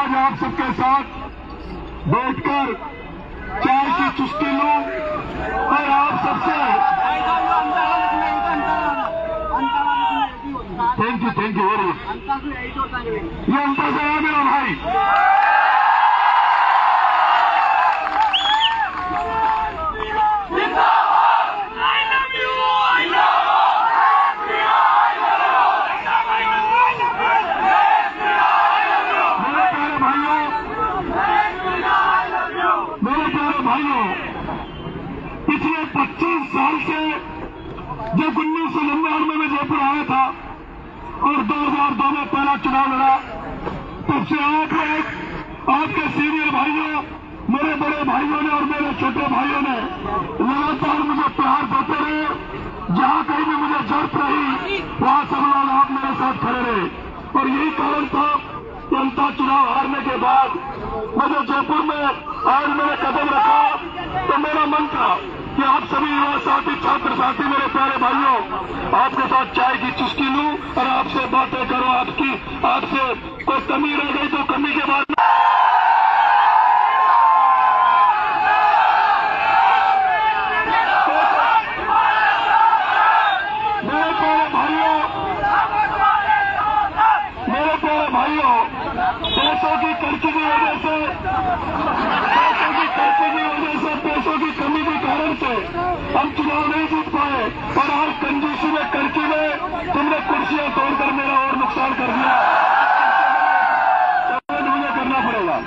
आज आप सबके साथ बैठकर चाय की चुस्की लूं और आप सबसे थैंक यू वेरी ये उनका है मेरा भाई। पिछले 25 साल से जब 1999 में जयपुर आया था और 2002 में पहला चुनाव लड़ा, तब से आप लोग आपके सीनियर भाइयों, मेरे बड़े भाइयों ने और मेरे छोटे भाइयों ने लगातार मुझे प्यार देते रहे। जहां कहीं भी मुझे जरूरत रही वहां सब लोग आप मेरे साथ खड़े रहे और यही कारण था जनता चुनाव हारने के बाद मुझे जयपुर में आज मैंने कदम रखा तो मेरा मन था कि आप सभी युवा साथी, छात्र साथी, मेरे प्यारे भाइयों, आपके साथ चाय की चुस्की लूं और आपसे बातें करो। आपसे कोई कमी रह गई तो कमी के बाद मेरे प्यारे भाइयों, पैसों की कर्ज की वजह से, पैसों की कमी के कारण से हम चुनाव नहीं जीत पाए और आज कंजूसी में, कर्जी में तुमने कुर्सियां तोड़कर मेरा और नुकसान कर दिया। तो मुझे करना पड़ेगा।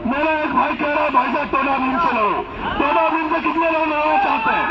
मेरा एक भाई कह रहा है भाई साहब टोना भीम से लो। टोना भीम से कितने लोग लेना चाहते हैं?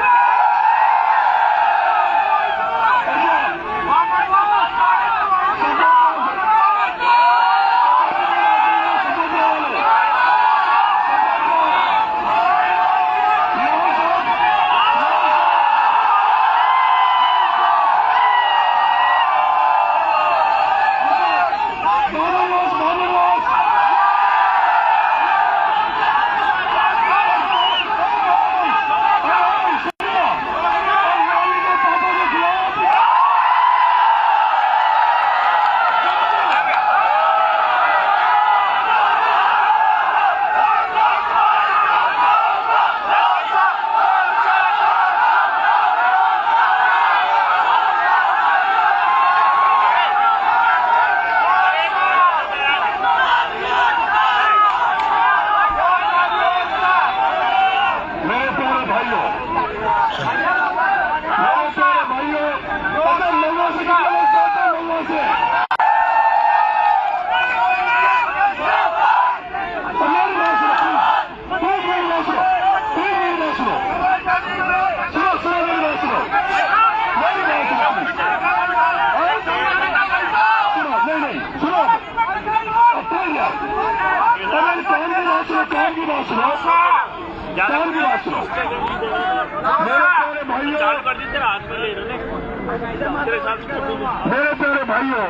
मेरे प्यारे भाइयों,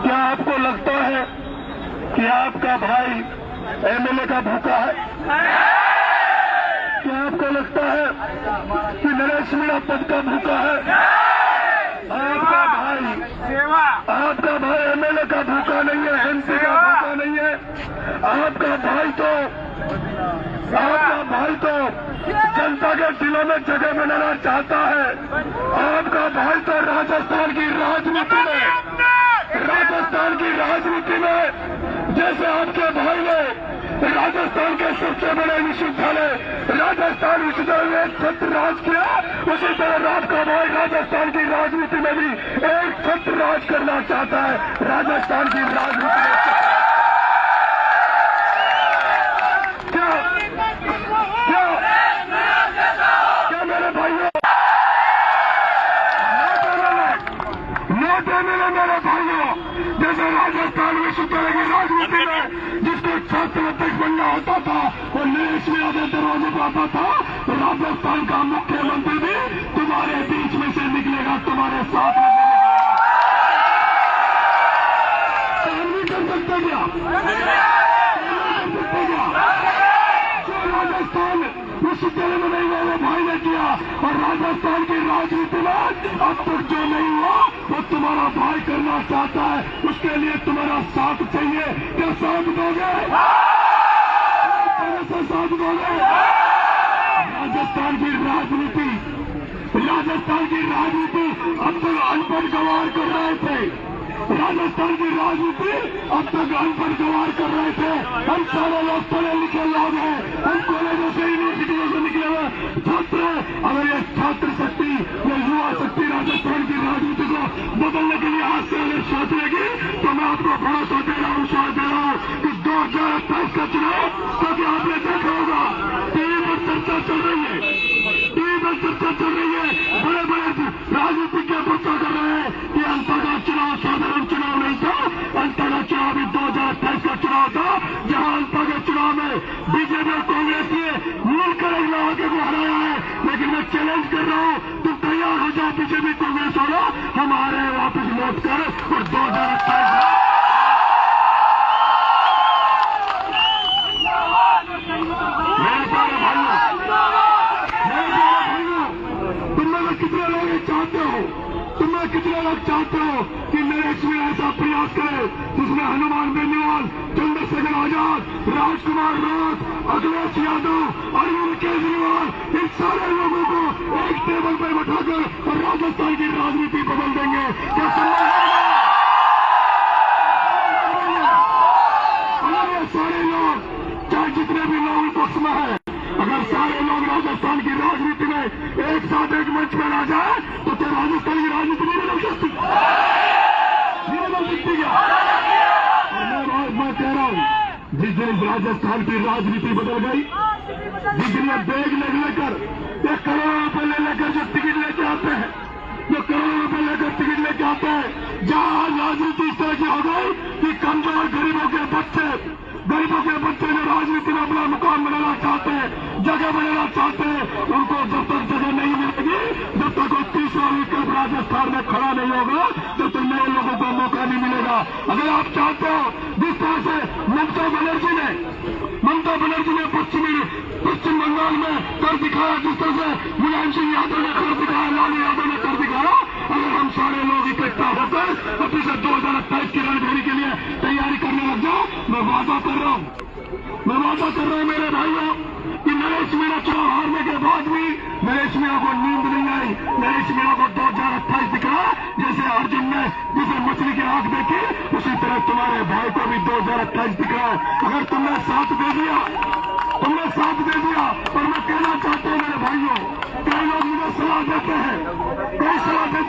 क्या आपको लगता है कि आपका भाई एमएलए का भूखा है? क्या आपको लगता है कि नरेश मीणा पद का भूखा है? आपका भाई एमएलए का भूखा नहीं है, एमपी का भूखा नहीं है। आपका भाई तो जनता के दिलों में जगह बनाना चाहता है। आपका भाई तो राजस्थान की राजनीति में जैसे आपके भाई ने राजस्थान के सबसे बड़े विश्वविद्यालय राजस्थान विश्वविद्यालय में छत्र राज किया, उसी तरह आपका भाई राजस्थान की राजनीति में भी एक छत्र राज करना चाहता है। राजस्थान की राजनीति में क्या मेरे भाइयों, मेरे भाइयों, जैसे राजस्थान विश्वविद्यालय की राजनीति में जिसको छात्र अध्यक्ष बनना होता था वो नरेश मीणा के दरवाजे पर आता था, तो राजस्थान का मुख्यमंत्री भी तुम्हारे बीच में से निकलेगा, तुम्हारे साथ में कर सकते क्या? जो राजस्थान जिस तेरे में नहीं हुआ वो भाई ने किया। और राजस्थान की राजनीति में अब तक जो नहीं हुआ वो तुम्हारा भाई करना चाहता है, उसके लिए तुम्हारा साथ चाहिए। क्या साथ दोगे? साथ दोगे? राजस्थान की राजनीति अब तक अनपढ़ गवार कर रहे थे। राजस्थान की राजनीति अब तक अनपढ़ गवार कर रहे थे। हम सारे लोग पढ़े लिखे लोग हैं, हम कॉलेजों से यूनिवर्सिटियों से निकले हुए छात्र हैं। अगर ये छात्र शक्ति, ये युवा शक्ति राजस्थान की राजनीति को बदलने के लिए आज से अगर सोचेगी तो मैं आपको भरोसा दे रहा हूँ, विश्वास दे रहा हूँ कि 2028 का चुनाव, क्योंकि आपने देखा होगा टीवी पर चर्चा चल रही है, बड़े बड़े राजनीतिज्ञ चर्चा कर रहे हैं कि अंतर का चुनाव साधारण चुनाव नहीं था, अंतर का चुनाव भी 2028 का चुनाव था, जहां अंतर के चुनाव में बीजेपी और कांग्रेस ने मिलकर एक आगे को हराया है। लेकिन मैं चैलेंज कर रहा हूं, तुम तैयार हो जाओ बीजेपी कांग्रेस वाला, हमारे वापस लौट कर और 2028 कितने लोग चाहते हो कि नरेश में ऐसा प्रयास करे जिसमें हनुमान बेनीवाल, चंद्रशेखर आजाद, राजकुमार रावत, अखिलेश यादव, अरविंद केजरीवाल, इन सारे लोगों को एक टेबल पर बैठाकर और राजस्थान की राजनीति बदल देंगे। क्या अगर ये सारे लोग, चाहे जितने भी लोग पक्ष में है, अगर सारे लोग राजस्थान की राजनीति में एक साथ एक मंच में आ जाए तो क्या राजस्थान की राजनीति नहीं बदल सकती? नहीं बदल सकती क्या? और मैं कह रहा हूं, जिस दिन राजस्थान की राजनीति बदल गई, जिस दिन ये बैग लेकर, ये करोड़ों रुपए ले लेकर जो टिकट लेके आते हैं, जो करोड़ों रुपए लेकर टिकट लेके आते हैं, जहां राजनीति इस तरह की हो गई कि कमजोर गरीबों के बच्चे जो राजनीति में अपना मुकाम बनाना चाहते हैं, जगह बनाना चाहते हैं, उनको जब तक जगह नहीं मिलेगी, जब तक वो 30वां विकल्प राजस्थान में खड़ा नहीं होगा, जब तक नए लोगों को मौका नहीं मिलेगा। अगर आप चाहते हो, जिस तरह से ममता बनर्जी ने पश्चिम बंगाल में कर दिखाया, जिस तरह से मुलायम सिंह यादव ने कर दिखाया, लालू यादव ने कर दिखाया, अगर हम सारे लोग इकट्ठा होकर अपनी से 2028 की राजधानी के लिए तैयारी करने लग जाओ, मैं वादा कर रहा हूं मेरे भाइयों कि नरेश मीणा चुनाव हारने के बाद भी नरेश मीणा को नींद नहीं आई। नरेश मीणा को 2028 दिख रहा, जैसे अर्जुन ने जिसे मछली की आंख देखी, उसी तरह तुम्हारे भाई को भी 2028 दिख रहा है। अगर तुमने साथ दे दिया और मैं कहना चाहता हूं मेरे भाइयों, कई लोग मुझे सलाह देते हैं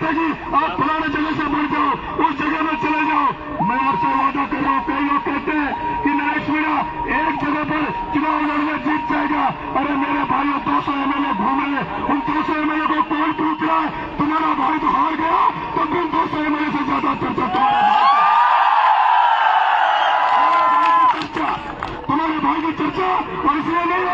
कि आप फलाने जगह से बढ़ जाओ, उस जगह में चले जाओ। मैं आपसे वादा कर रहा हूं, कई लोग कहते हैं कि नरेश मीणा एक जगह पर चुनाव लड़ने जीत जाएगा। अरे मेरे भाइयों, 200 एमएलए घूम रहे हैं, उन 200 एमएलए को कौन पूछ रहा है? तुम्हारा भाई तो हार गया, तब भी 200 एमएलए से ज्यादा चर्चा तुम्हारे भाई की चर्चा, और इसलिए नहीं हो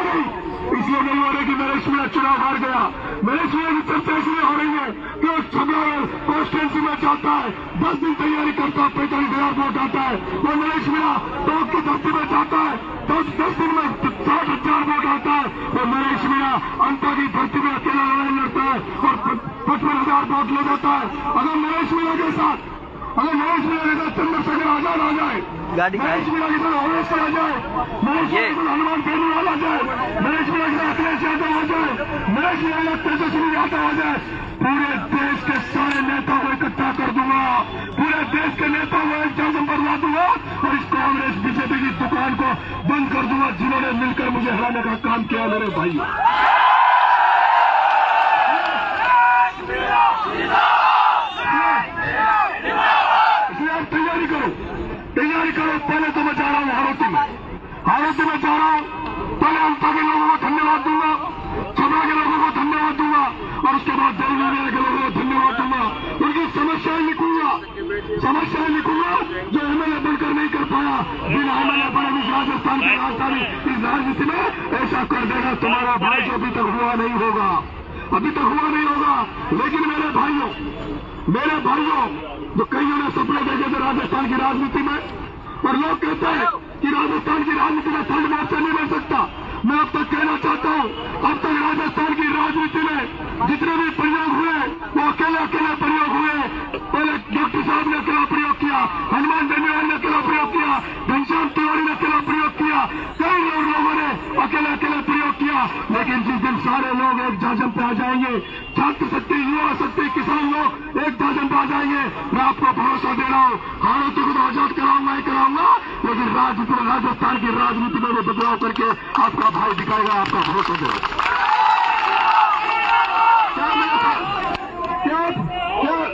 रही कि नरेश मीणा चुनाव हार गया। नरेश मीणा की चर्चा इसलिए हो रही है कि वो छबरावर कॉन्स्टिट्यूंसी में जाता है, 10 दिन तैयारी करता है, 45,000 वोट आता है। वो नरेश मीणा टॉप की धरती में जाता है, 10 दिन में 60,000 वोट आता है। वो नरेश मीणा अंता की धरती में अकेला लड़ाई लड़ता है और 55,000 वोट ले जाता है। अगर नरेश मीणा के साथ चंद्रशेखर आजाद आ जाए, नरेश मीणा के साथ ओवैसी आ जाए, नरेश मीणा के साथ हनुमान बेनीवाल आ जाए, नरेश मीणा के साथ अखिलेश यादव आ जाए, नरेश मीणा के साथ तेजस्वी यादव आ जाए, पूरे देश के सारे नेताओं को इकट्ठा कर दूंगा, पूरे देश के नेताओं को एक जगह पर ला दूंगा और इस कांग्रेस बीजेपी की दुकान को बंद कर दूंगा, जिन्होंने मिलकर मुझे हराने का काम किया। मेरे भाई, तैयारी करो। पहले तो मैं जा रहा हूँ हारोती में जा रहा हूँ। पहले अंता के लोगों को धन्यवाद दूंगा, छबरा के लोगों को धन्यवाद दूंगा और उसके बाद देवरी के लोगों को धन्यवाद दूंगा। उनकी समस्याएं लिखूंगा जो एमएलए बनकर नहीं कर पाया, बिना एमएलए बने इस राजस्थान की राजधानी इस राजनीति में ऐसा कर देगा तुम्हारा भाई, जो अभी तक हुआ नहीं होगा। लेकिन मेरे भाइयों, जो कईयों ने सपने देखे थे राजस्थान की राजनीति में, और लोग कहते हैं कि राजस्थान की राजनीति में थर्ड मोर्चा नहीं बन सकता। मैं अब तक कहना चाहता हूं, अब तक राजस्थान की राजनीति में जितने भी प्रयोग हुए वो अकेले अकेले प्रयोग हुए। पहले डॉक्टर साहब ने अकेला प्रयोग किया, हनुमान बेनीवाल ने अकेला प्रयोग किया, घनश्याम तिवारी ने अकेला प्रयोग किया, कई लोगों ने अकेले अकेले प्रयोग किया। लेकिन जिस दिन सारे लोग एक जाजम पे आ जाएंगे, छात्र शक्ति, युवा शक्ति, किसान लोग एक जाजम पे आ जाएंगे, मैं आपको भरोसा दे रहा हूं, हालातों को तो आजाद कराऊंगा ही कराऊंगा, लेकिन राजस्थान की राजनीति में भी बदलाव करके आपका भाई दिखाएगा, आपका भरोसा दे।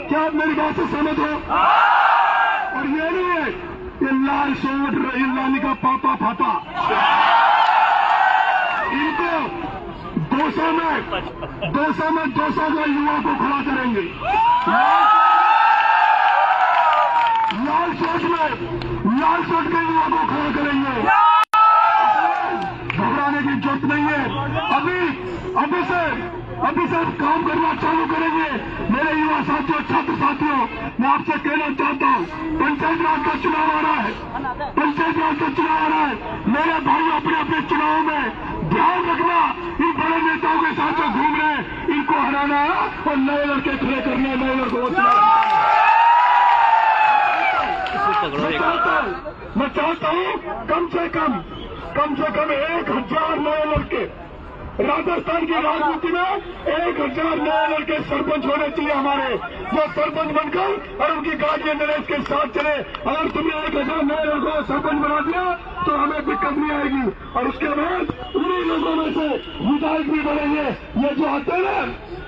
क्या आप मेरी बात से सहमत हो? और ये नहीं है ये लाल शोट लाली का पापा फापा, इनको 200 में 200 का युवा को खड़ा करेंगे। लाल शोट के युवा को खड़ा करेंगे। घबराने की जरूरत नहीं है। अभी से काम करना चालू करेंगे। मेरे युवा साथियों, छात्र साथियों, मैं आपसे कहना चाहता हूं, पंचायत राज का चुनाव आ रहा है। मेरे भाई अपने अपने चुनाव में ध्यान रखना, इन बड़े नेताओं के साथ जो घूम रहे हैं, इनको हराना और नए लड़के खड़े करने, नए लड़कों को मैं चाहता हूं कम से कम 1000 नए लड़के राजस्थान की राजनीति में 1000 नए लड़के सरपंच होने चाहिए हमारे, जो सरपंच बनकर और उनकी गाड़ियां नरेश के साथ चले। अगर तुमने 1000 नए लड़कों को सरपंच बना दिया तो हमें दिक्कत नहीं आएगी। और उसके बाद उन्हीं लोगों में से विधायक भी बनेंगे। ये जो आते हैं ना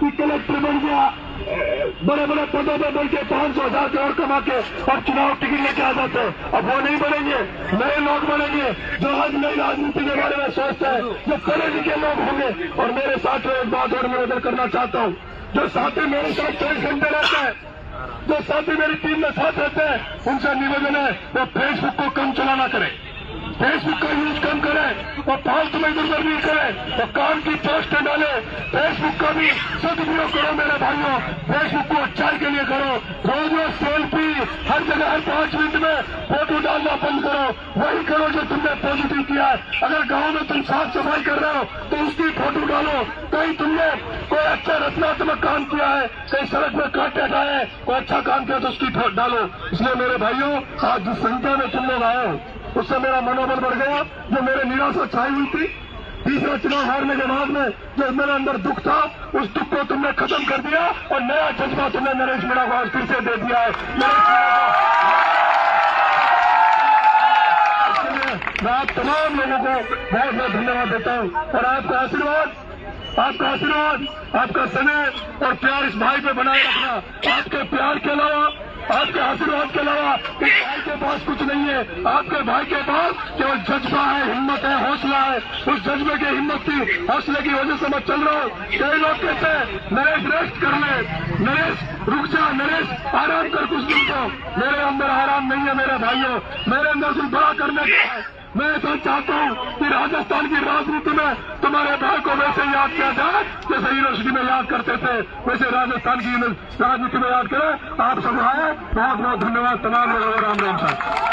कि कलेक्टर बन गया, बड़े बड़े पदों पर बढ़ के 500,000 करोड़ कमा के और चुनाव टिकट लेके आ जाते हैं, अब वो नहीं बनेंगे। नए लोग बनेंगे जो आज नई राजनीति के बारे में सोचते हैं, जो पढ़े लिखे लोग होंगे। और मेरे साथ एक बात और निवेदन करना चाहता हूँ, जो साथी मेरे साथ 24 घंटे रहते हैं, जो साथी मेरी टीम में साथ रहते हैं, उनसे निवेदन है वो फेसबुक को कम चलाना करें, फेसबुक का यूज कम करें और फालतू में इधर उधर नहीं करें और काम की पोस्टें डालें। फेसबुक का भी सदुपयोग करो मेरे भाइयों, फेसबुक को अच्छाई के लिए करो। रोज सेल्फी हर जगह हर 5 मिनट में फोटो डालना बंद करो, वही करो जो तुमने पॉजिटिव किया है। अगर गांव में तुम साफ सफाई कर रहे हो तो उसकी फोटो डालो। कहीं तुमने कोई अच्छा रचनात्मक काम किया है, कहीं सड़क में कांटे हटाए, कोई अच्छा काम किया तो उसकी फोटो डालो। इसलिए मेरे भाइयों, आज जिस संख्या में तुम लोग आए हो उससे मेरा मनोबल बढ़ गया। जो मेरे निराशा छाई हुई थी तीसरा चुनाव हारने के बाद में, जो मेरे अंदर दुख था, उस दुख को तुमने खत्म कर दिया और नया जज्बा तुमने नरेश मीणा को आज फिर से दे दिया है। इसलिए मैं आप तमाम लोगों को बहुत बहुत धन्यवाद देता हूँ और आपका आशीर्वाद, आपका स्नेह और प्यार इस भाई पे बनाए रखना। आपके प्यार के अलावा, आपके आशीर्वाद के अलावा इस भाई के पास कुछ नहीं है। आपके भाई के पास केवल जज्बा है, हिम्मत है, हौसला है। उस जज्बे की, हिम्मत की, हौसले की वजह से मैं चल रहा हूँ। कई लोग कहते हैं नरेश रेस्ट कर ले, नरेश रुक जा, नरेश आराम कर कुछ दिन को। मेरे अंदर आराम नहीं है मेरे भाइयों, मेरे अंदर कुछ बड़ा करने का है। मैं ऐसा चाहता हूँ कि राजस्थान की राजनीति में तुम्हारे भाई को वैसे याद किया जाए जैसे यूनिवर्सिटी में याद करते थे, वैसे राजस्थान की राजनीति में याद करें। आप सब आए, बहुत बहुत धन्यवाद तमाम लोगों को। राम राम साहब।